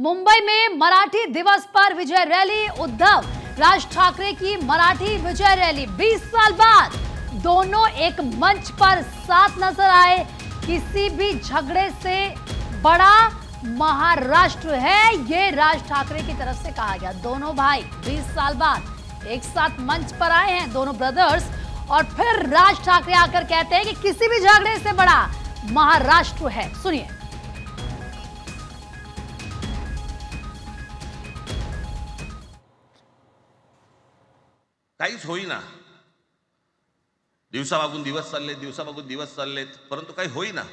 मुंबई में मराठी दिवस पर विजय रैली, उद्धव राज ठाकरे की मराठी विजय रैली। 20 साल बाद दोनों एक मंच पर साथ नजर आए। किसी भी झगड़े से बड़ा महाराष्ट्र है, ये राज ठाकरे की तरफ से कहा गया। दोनों भाई 20 साल बाद एक साथ मंच पर आए हैं, दोनों ब्रदर्स, और फिर राज ठाकरे आकर कहते हैं कि किसी भी झगड़े से बड़ा महाराष्ट्र है। सुनिए। काहीच होईना, दिवसामागून दिवस चाललेत, दिवसामागून दिवस चाललेत, परंतु काही होईना।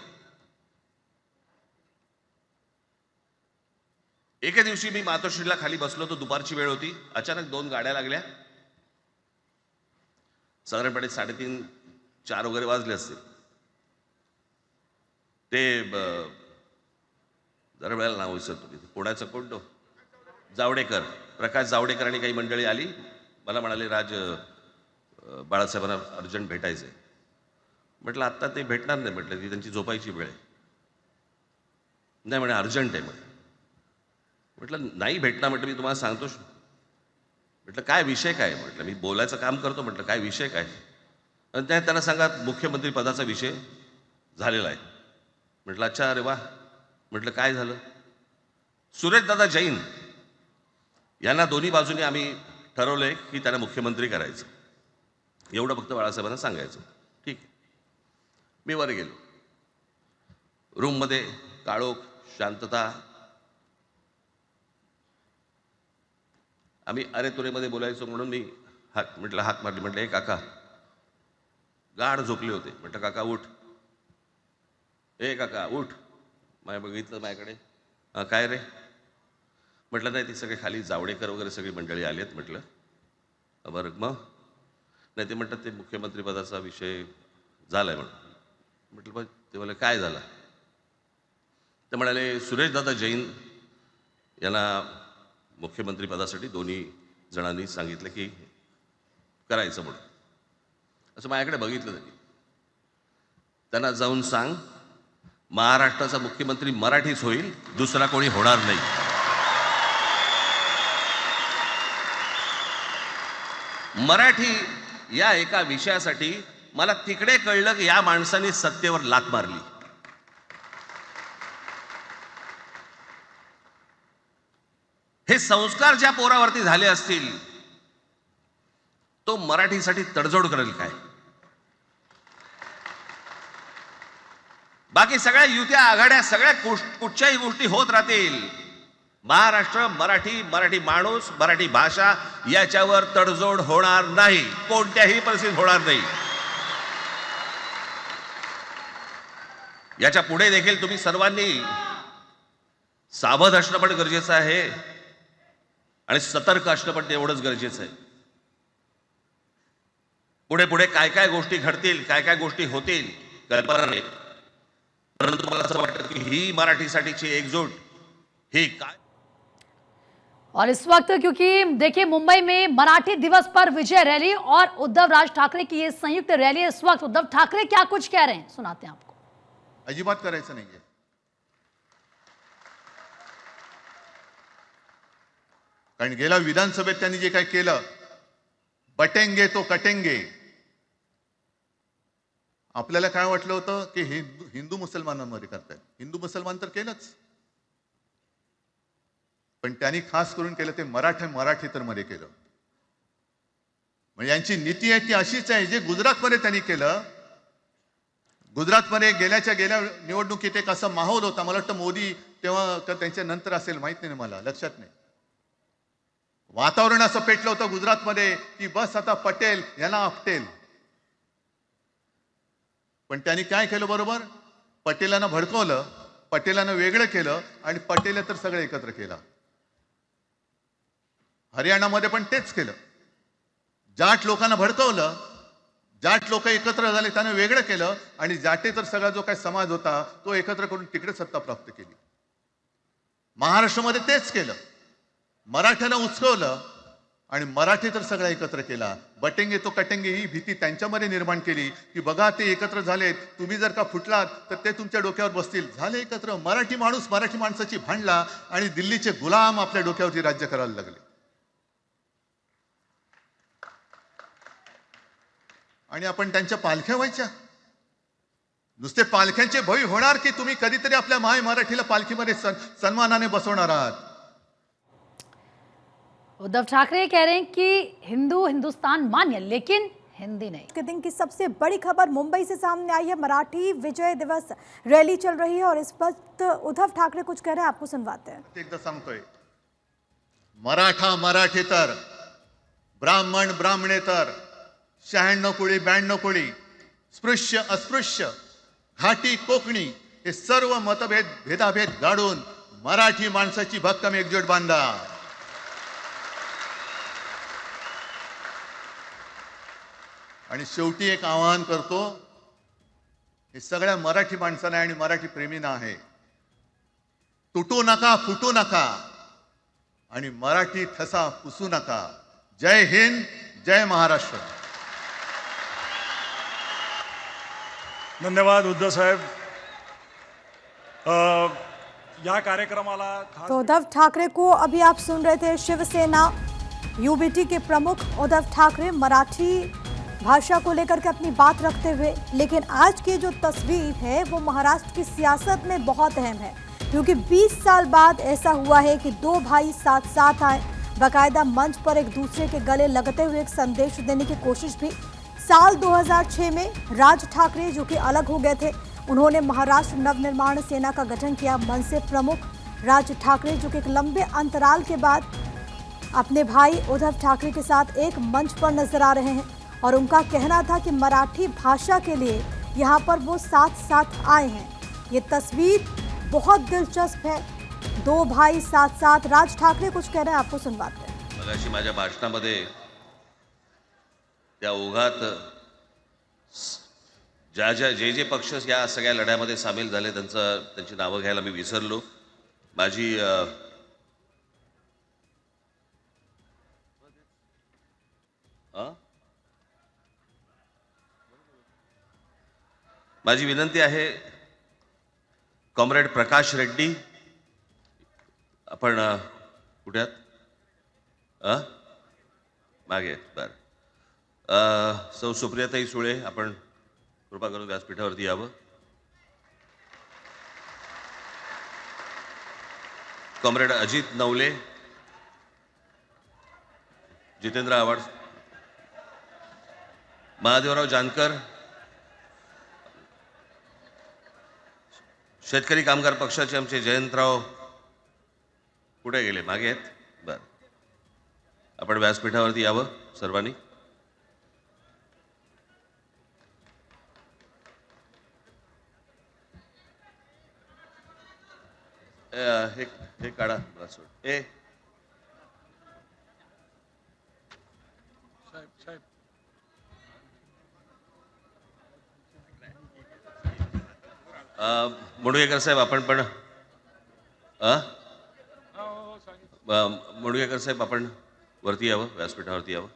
एके दिवशी मी मातोश्रीला खाली बसलो होतो, दुपारची वेळ होती। अचानक 2 गाड्या लागल्या। साधारणपणे 3:30-4 वगैरे वाजले असतील। ते जरा वेळेला नाव विसरतो, पुण्याचं कोण जावडेकर, प्रकाश जावडेकर आणि काही मंडळी आली। मला म्हणाले, राज बाळासाहेबांना अर्जंट भेटायचंय। म्हटलं आत्ता ते भेटणार नाही, म्हटलं ती त्यांची झोपायची वेळ आहे। नाही म्हणे अर्जंट आहे म्हणे। म्हटलं नाही भेटणार, म्हटलं मी तुम्हाला सांगतो। म्हटलं काय विषय काय? म्हटलं मी बोलायचं काम करतो, म्हटलं काय विषय काय? आणि त्यांना सांगा मुख्यमंत्री पदाचा विषय झालेला आहे। म्हटलं अच्छा, अरे वा। म्हटलं काय झालं? सुरेशदादा जैन यांना दोन्ही बाजूने आम्ही ठरवलंय की त्यांना मुख्यमंत्री करायचं, एवढं फक्त बाळासाहेबांना सांगायचं। ठीक आहे। मी वर गेलो, रूममध्ये काळोख, शांतता। आम्ही अरे तुरेमध्ये बोलायचो म्हणून मी हाक मारली। म्हटलं हे काका गाढ झोपले होते। म्हटलं काका उठ, ए काका उठ। माझ्या बघितलं माझ्याकडे, काय रे? म्हटलं नाही, ती सगळे खाली जावडेकर वगैरे सगळी मंडळी आलेत। म्हटलं बरं मग? नाही ते म्हणतात ते मुख्यमंत्री पदाचा विषय झालाय म्हणून। म्हटलं पण ते मला काय झालं? ते म्हणाले सुरेशदादा जैन यांना मुख्यमंत्री पदासाठी दोन्ही जणांनी सांगितलं की करायचं म्हणून। असं माझ्याकडे बघितलं त्यांनी। त्यांना जाऊन सांग महाराष्ट्राचा मुख्यमंत्री मराठीच होईल, दुसरा कोणी होणार नाही। मराठी या एका विषयासाठी मला तिकडे कळलं की या माणसाने सत्तेवर लाथ मारली। हे संस्कार ज्या पोरावरती झाले असतील, तो मराठीसाठी तडजोड करेल काय? बाकी सगळ्या युत्या आघाड्या सगळ्या कुठच्याही गोष्टी होत राहतील, महाराष्ट्र, मराठी माणूस, मराठी भाषा याच्यावर तडजोड होणार नाही, कोणत्याही परिस्थितीत होणार नाही। याच्या पुढे देखील तुम्ही सर्वांनी सावध असणं पण गरजेचं आहे आणि सतर्क असणं पण तेवढंच गरजेचं आहे। पुढे पुढे काय काय गोष्टी घडतील, काय काय गोष्टी होतील कल्पना नाही, परंतु मला असं वाटतं की ही मराठीसाठीची एकजूट ही काय। और इस वक्त क्योंकि देखिए मुंबई में मराठी दिवस पर विजय रैली और उद्धव राज ठाकरे की ये संयुक्त रैली, इस वक्त उद्धव ठाकरे क्या कुछ कह रहे हैं, सुनाते हैं आपको। अजिबात करायचं नाहीये। कारण गेल्या विधानसभेत त्यांनी जे काय केलं, बटेंगे तो कटेंगे, आपल्याला काय वाटलं होतं की हिंदू मुसलमानांमध्ये करतायत। हिंदू मुसलमान तर केलंच, पण त्यांनी खास करून केलं ते मराठेतरमध्ये केलं। म्हणजे यांची नीती आहे ती अशीच आहे जे गुजरातमध्ये त्यांनी केलं। गुजरातमध्ये गेल्या निवडणुकीत एक असा माहोल होता, मला वाटतं मोदी तेव्हा का त्यांच्या नंतर असेल माहित नाही, मला लक्षात नाही। वातावरण असं पेटलं होतं गुजरातमध्ये की बस आता पटेल यांना आपटेल। पण त्यांनी काय केलं बरोबर? पटेलांना भडकवलं, पटेलांना वेगळं केलं आणि पटेल तर सगळं एकत्र केलं। हरियाणामध्ये पण तेच केलं। जाट लोकांना भडकवलं, जाट लोक एकत्र झाले, त्यांना वेगळं केलं आणि जाटे तर सगळा जो काही समाज होता तो एकत्र करून तिकडे सत्ता प्राप्त केली। महाराष्ट्रामध्ये तेच केलं, मराठ्यांना उचकवलं, आणि मराठी तर सगळा एकत्र केला. बटेंगे तो कटेंगे ही भीती त्यांच्यामध्ये निर्माण केली की बघा ते एकत्र झालेत, तुम्ही जर का फुटलात तर ते तुमच्या डोक्यावर बसतील. झाले एकत्र. मराठी माणूस मराठी माणसाची भांडला आणि दिल्लीचे गुलाम आपल्या डोक्यावरती राज्य करायला लागले. आणि आपण त्यांच्या पालख्या व्हायच्या. नुसते पालख्यांचे भय होणार की तुम्ही कधीतरी आपल्या माय मराठीला पालखीमध्ये सन्मानाने बसवणार आहात. उद्धव ठाकरे कह रहे हैं कि हिंदू हिंदुस्तान मान्य लेकिन हिंदी नहीं. के दिन की सबसे बड़ी खबर मुंबई से सामने आई है. मराठी विजय दिवस रैली चल रही है और इस वक्त उद्धव ठाकरे कुछ कह रहे हैं, आपको सुनवाते हैं. एकदा सांगतोय, मराठा मराठेतर, ब्राह्मण ब्राह्मणेतर, 96 कोळी 92 कोळी, स्पृश्य अस्पृश्य, घाटी कोकणी हे सर्व मतभेद भेदाभेद गाडून मराठी माणसाची भक्कम एकजूट बांधा. आणि शेवटी एक आवाहन करतो, हे सगळ्या मराठी माणसांना आणि मराठी प्रेमींना आहे, तुटू नका फुटू नका आणि मराठी ठसा पुसू नका. जय हिंद, जय महाराष्ट्र. धन्यवाद उद्धव साहेब. या कार्यक्रमाला खास तो उद्धव ठाकरे को अभी आप सुन रहे थे. शिवसेना यूबीटी के प्रमुख उद्धव ठाकरे मराठी भाषा को लेकर के अपनी बात रखते हुए, लेकिन आज की जो तस्वीर है वो महाराष्ट्र की सियासत में बहुत अहम है, क्योंकि 20 साल बाद ऐसा हुआ है कि दो भाई साथ साथ आए, बाकायदा मंच पर एक दूसरे के गले लगते हुए एक संदेश देने की कोशिश भी. साल 2006 में राज ठाकरे जो कि अलग हो गए थे, उन्होंने महाराष्ट्र नवनिर्माण सेना का गठन किया. मनसे प्रमुख राज ठाकरे जो कि एक लंबे अंतराल के बाद अपने भाई उद्धव ठाकरे के साथ एक मंच पर नजर आ रहे हैं और उनका कहना था कि मराठी भाषा के लिए यहाँ पर वो साथ साथ आए हैं. ये तस्वीर बहुत दिलचस्प है. दो भाई साथ साथ. राज ठाकरे कुछ कह रहे हैं, आपको सुनवाते हैं. मगाशी माझ्या भाषणामध्ये त्या ओघात जे पक्ष या सगळ्या लढ्यामध्ये सामील झाले त्यांची नावं घ्यायला मी विसरलो. माझी विनंती आहे, कॉम्रेड प्रकाश रेड्डी, आपण कुठे आहात? मागे. बर. सौ सुप्रियाताई सुळे, आपण कृपा करून व्यासपीठावरती यावं. कॉम्रेड अजित नवले, जितेंद्र आव्हाड, महादेवराव जानकर, शेतकरी कामगार पक्षाचे आमचे जयंतराव कुठे गेले? मागे आहेत. बर. आपण व्यासपीठावरती यावं सर्वांनी. हे काढा. ए साहेब मुडगेकर साहेब, आपण पण मुडगेकर साहेब, आपण वरती यावं, व्यासपीठावरती यावं.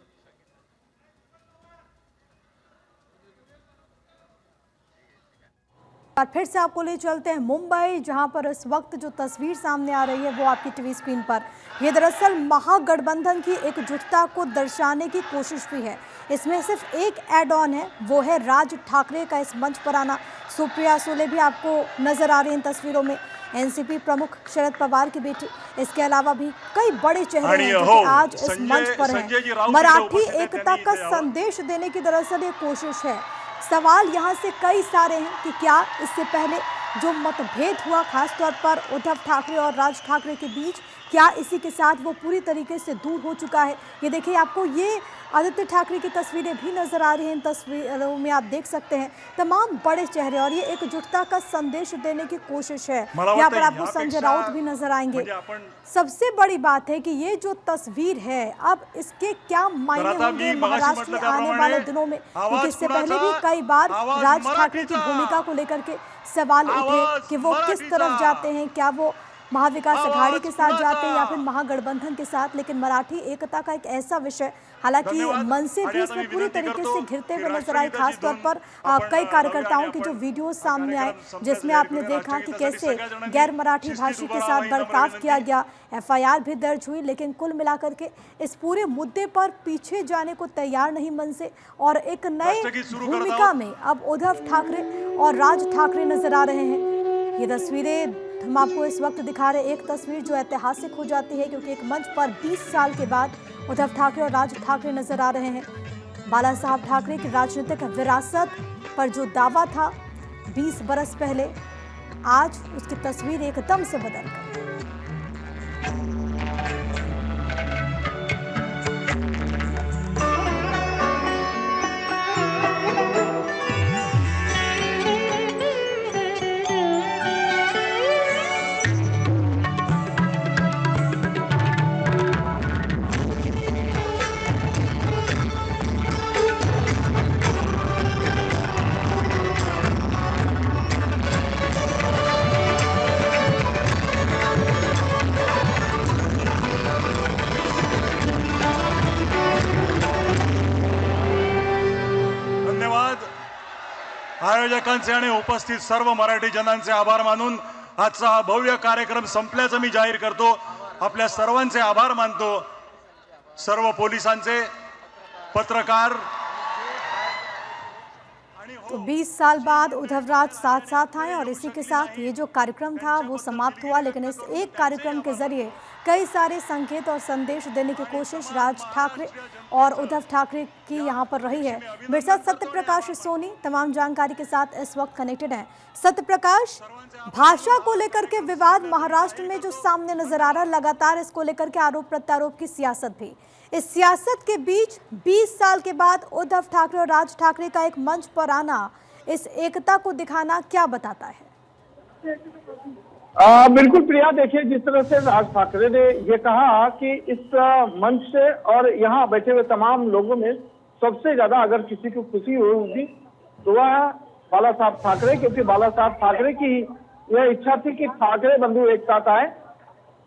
और फिर से आपको ले चलते हैं मुंबई, जहां पर इस वक्त जो तस्वीर सामने आ रही है वो आपकी टीवी स्क्रीन पर, ये दरअसल महागठबंधन की एकजुटता को दर्शाने की कोशिश भी है. इसमें सिर्फ एक ऐड ऑन है, वो है राज ठाकरे का इस मंच पर आना. सुप्रिया सुले भी आपको नजर आ रही हैं तस्वीरों में, एनसीपी प्रमुख शरद पवार की बेटी. इसके अलावा भी कई बड़े चेहरे हैं जो कि आज इस मंच पर हैं. मराठी एकता का संदेश देने की दरअसल ये कोशिश है. सवाल यहाँ से कई सारे हैं कि क्या इससे पहले जो मतभेद हुआ खासतौर पर उद्धव ठाकरे और राज ठाकरे के बीच, क्या इसी के साथ वो पूरी तरीके से दूर हो चुका है? ये देखिए, आपको ये आदित्य ठाकरे की तस्वीरें भी नजर आ रही हैं. इन तस्वीरों में आप देख सकते हैं तमाम बड़े चेहरे और ये एकजुटता का संदेश देने की कोशिश है. यहाँ पर आपको संजय राउत भी नजर आएंगे. सबसे बड़ी बात है कि ये जो तस्वीर है, अब इसके क्या मायने होंगे महाराष्ट्र में आने वाले दिनों में, क्योंकि इससे पहले भी कई बार राज ठाकरे की भूमिका को लेकर के सवाल उठे कि वो किस तरफ जाते हैं, क्या वो महाविकास आघाड़ी के साथ जाते या फिर महागठबंधन के साथ, लेकिन मराठी एकता का एक ऐसा विषय, हालांकि मनसे भी इसमें पूरी तरीके से घिरते हुए नजर आई। खासतौर पर कई कार्यकर्ताओं के जो वीडियो सामने आए जिसमें आपने देखा कि कैसे गैर मराठी भाषी के साथ बर्ताव किया गया। FIR भी दर्ज हुई, लेकिन कुल मिलाकर के इस पूरे मुद्दे पर पीछे जाने को तैयार नहीं मनसे और एक नए भूमिका में अब उद्धव ठाकरे और राज ठाकरे नजर आ रहे हैं। ये तस्वीरें हम आपको इस वक्त दिखा रहे हैं, एक तस्वीर जो ऐतिहासिक हो जाती है क्योंकि एक मंच पर 20 साल के बाद उद्धव ठाकरे और राज ठाकरे नजर आ रहे हैं। बाला साहब ठाकरे की राजनीतिक विरासत पर जो दावा था 20 बरस पहले, आज उसकी तस्वीर एकदम से बदल गई। आयोजकांचे आणि उपस्थित सर्व मराठी जनांचे आभार मानून आजचा हा भव्य कार्यक्रम संपल्याचं मी जाहीर करतो। आपल्या सर्वांचे आभार मानतो, सर्व पोलिसांचे, पत्रकार। तो 20 साल बाद उद्धव राज साथ साथ आए और इसी के साथ ये जो कार्यक्रम था वो समाप्त हुआ, लेकिन इस एक कार्यक्रम के जरिए कई सारे संकेत और संदेश देने की कोशिश राज ठाकरे और उद्धव ठाकरे की यहाँ पर रही है। मेरे साथ सत्य प्रकाश सोनी तमाम जानकारी के साथ इस वक्त कनेक्टेड हैं। सत्य प्रकाश, भाषा को लेकर के विवाद महाराष्ट्र में जो सामने नजर आ रहा है, लगातार इसको लेकर के आरोप प्रत्यारोप की सियासत भी, इस सियासत के बीच 20 साल के बाद उद्धव ठाकरे और राज ठाकरे का एक मंच पर आना, इस एकता को दिखाना क्या बताता है? बिल्कुल प्रिया, देखिए जिस तरह से राज ठाकरे ने ये कहा कि इस मंच से और यहाँ बैठे हुए तमाम लोगों में सबसे ज्यादा अगर किसी को खुशी होगी तो वह बाला साहब ठाकरे, क्योंकि बाला साहब ठाकरे की यह इच्छा थी कि ठाकरे बंधु एक साथ आए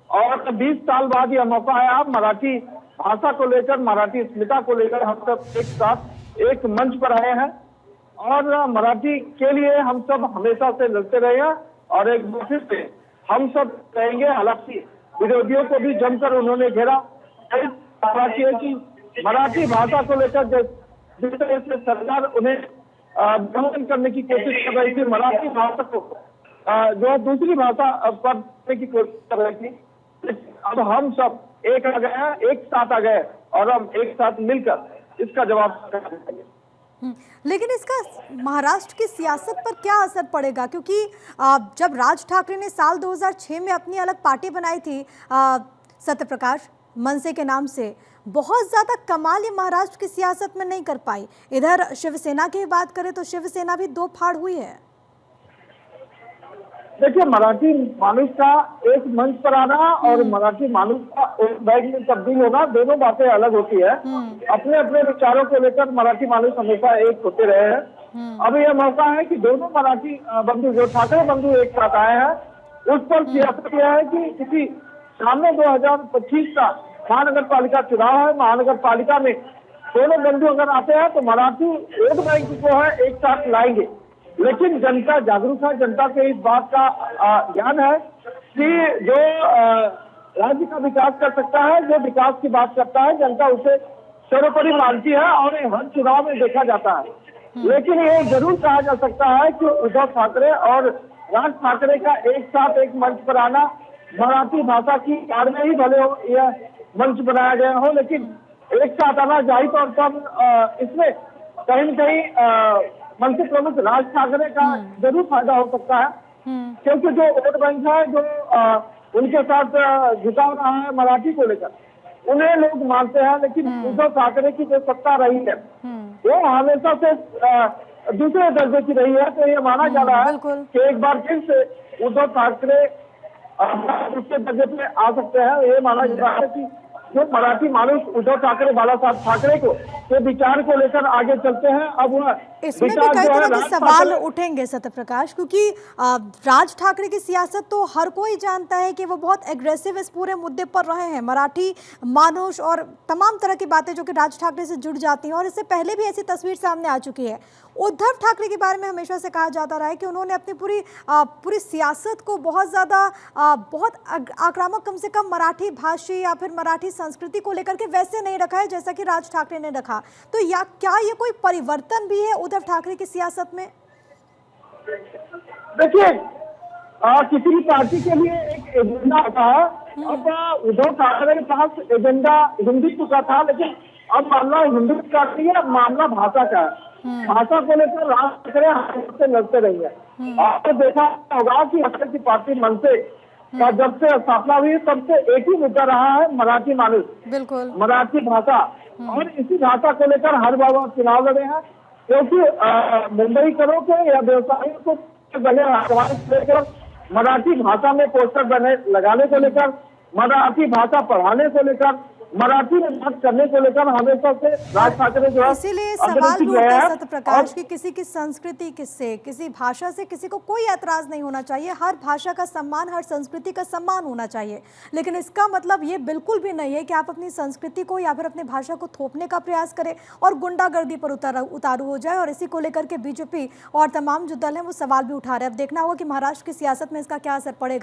और 20 साल बाद यह मौका आया। मराठी भाषा को लेकर, मराठी अस्मिता को लेकर हम सब एक साथ एक मंच पर आए हैं और मराठी के लिए हम सब हमेशा से लड़ते रहे हैं और एक दूसरे से हम सब रहेंगे। हालांकि विरोधियों को भी जमकर उन्होंने घेरा। मराठी भाषा को लेकर जिस तरह से सरकार उन्हें दमन करने की कोशिश कर रही थी, मराठी भाषा को जो दूसरी भाषा करने की कोशिश कर रही थी, अब हम सब एक आ गए हैं, एक साथ आ गए और हम एक साथ मिलकर इसका जवाब देंगे। लेकिन इसका महाराष्ट्र की सियासत पर क्या असर पड़ेगा? क्योंकि जब राज ठाकरे ने साल 2006 में अपनी अलग पार्टी बनाई थी सत्य प्रकाश मनसे के नाम से, बहुत ज्यादा कमाल ये महाराष्ट्र की सियासत में नहीं कर पाई। इधर शिवसेना की बात करें तो शिवसेना भी दो फाड़ हुई है। देखिए, मराठी मानुष का एक मंच पर आना और मराठी मानुष का एक बैग में तब्दील होना, दोनों बातें अलग होती है। अपने अपने विचारों को लेकर मराठी मानुष हमेशा एक होते रहे हैं। अब यह मौका है कि दोनों मराठी बंधु, जो ठाकरे बंधु एक साथ आए हैं, उस पर सियासत यह है कि किसी सामने 2025 का महानगर पालिका चुनाव है। महानगर पालिका में दोनों बंधु अगर आते हैं तो मराठी वोट बैंक को है एक साथ लाएंगे। लेकिन जनता जागरूक है, जनता के इस बात का ज्ञान है कि जो राज्य का विकास कर सकता है, जो विकास की बात करता है, जनता उसे सर्वोपरि मानती है और हर चुनाव में देखा जाता है। लेकिन ये जरूर कहा जा सकता है कि उद्धव ठाकरे और राज ठाकरे का एक साथ एक मंच पर आना, मराठी भाषा की कार में ही भले हो यह मंच बनाया गया हो, लेकिन एक साथ आना जाहिर तौर पर इसमें कहीं न कहीं मंच प्रमुख राज ठाकरे का जरूर फायदा हो सकता है, क्योंकि जो वोट बैंक है, जो उनके साथ झुकाव रहा है मराठी को लेकर, उन्हें लोग मानते हैं। लेकिन उद्धव ठाकरे की जो सत्ता रही है वो हमेशा से दूसरे दर्जे की रही है। तो ये माना जा रहा है कि एक बार फिर से उद्धव ठाकरे दूसरे दर्जे पे आ सकते हैं। ये माना जा रहा है कि जो मराठी मानुष उद्धव ठाकरे बाला साहब ठाकरे को के विचार को लेकर आगे चलते हैं। अब वह इसमें भी विचार कई जो है तरह के राज सवाल ठाकरे- उठेंगे सत्यप्रकाश, क्योंकि राज ठाकरे की सियासत तो हर कोई जानता है कि वो बहुत एग्रेसिव इस पूरे मुद्दे पर रहे हैं। मराठी मानुष और तमाम तरह की बातें जो कि राज ठाकरे से जुड़ जाती हैं, और इससे पहले भी ऐसी तस्वीर सामने आ चुकी है। उद्धव ठाकरे के बारे में हमेशा से कहा जाता रहा है कि उन्होंने अपनी पूरी सियासत को बहुत ज़्यादा बहुत आक्रामक, कम से कम मराठी भाषी या फिर मराठी संस्कृति को लेकर के वैसे नहीं रखा है जैसा कि राज ठाकरे ने रखा। तो या क्या ये कोई परिवर्तन भी है उद्धव ठाकरे की सियासत में? देखिए, किसी भी पार्टी के लिए एक एजेंडा होता है। अब उद्धव ठाकरे के पास एजेंडा हिंदुत्व का था, लेकिन अब मामला हिंदुत्व का नहीं है, मामला भाषा का है। भाषा को लेकर राज ठाकरे हमसे लड़ते रही है। आपने देखा होगा कि अब तक की पार्टी मनसे का जब से स्थापना हुई तब से एक ही मुद्दा रहा है, मराठी मानुष, बिल्कुल मराठी भाषा। और इसी भाषा को लेकर हर बार चुनाव लड़े हैं, क्योंकि मुंबई करो के या व्यवसायियों को लेकर मराठी भाषा में पोस्टर लगाने को लेकर, मराठी भाषा पढ़ाने को लेकर, मराठी में बात करने को लेकर हमेशा से राज ठाकरे जो है इसीलिए सवाल अग्रणी भी रहे उठता है हैं। सत्यप्रकाश की किसी की संस्कृति किससे, किसी भाषा से किसी को कोई ऐतराज नहीं होना चाहिए। हर भाषा का सम्मान, हर संस्कृति का सम्मान होना चाहिए, लेकिन इसका मतलब ये बिल्कुल भी नहीं है कि आप अपनी संस्कृति को या फिर अपनी भाषा को थोपने का प्रयास करें और गुंडागर्दी पर उतारू हो जाए। और इसी को लेकर के बीजेपी और तमाम जो दल हैं वो सवाल भी उठा रहे हैं। अब देखना होगा कि महाराष्ट्र की सियासत में इसका क्या असर पड़ेगा।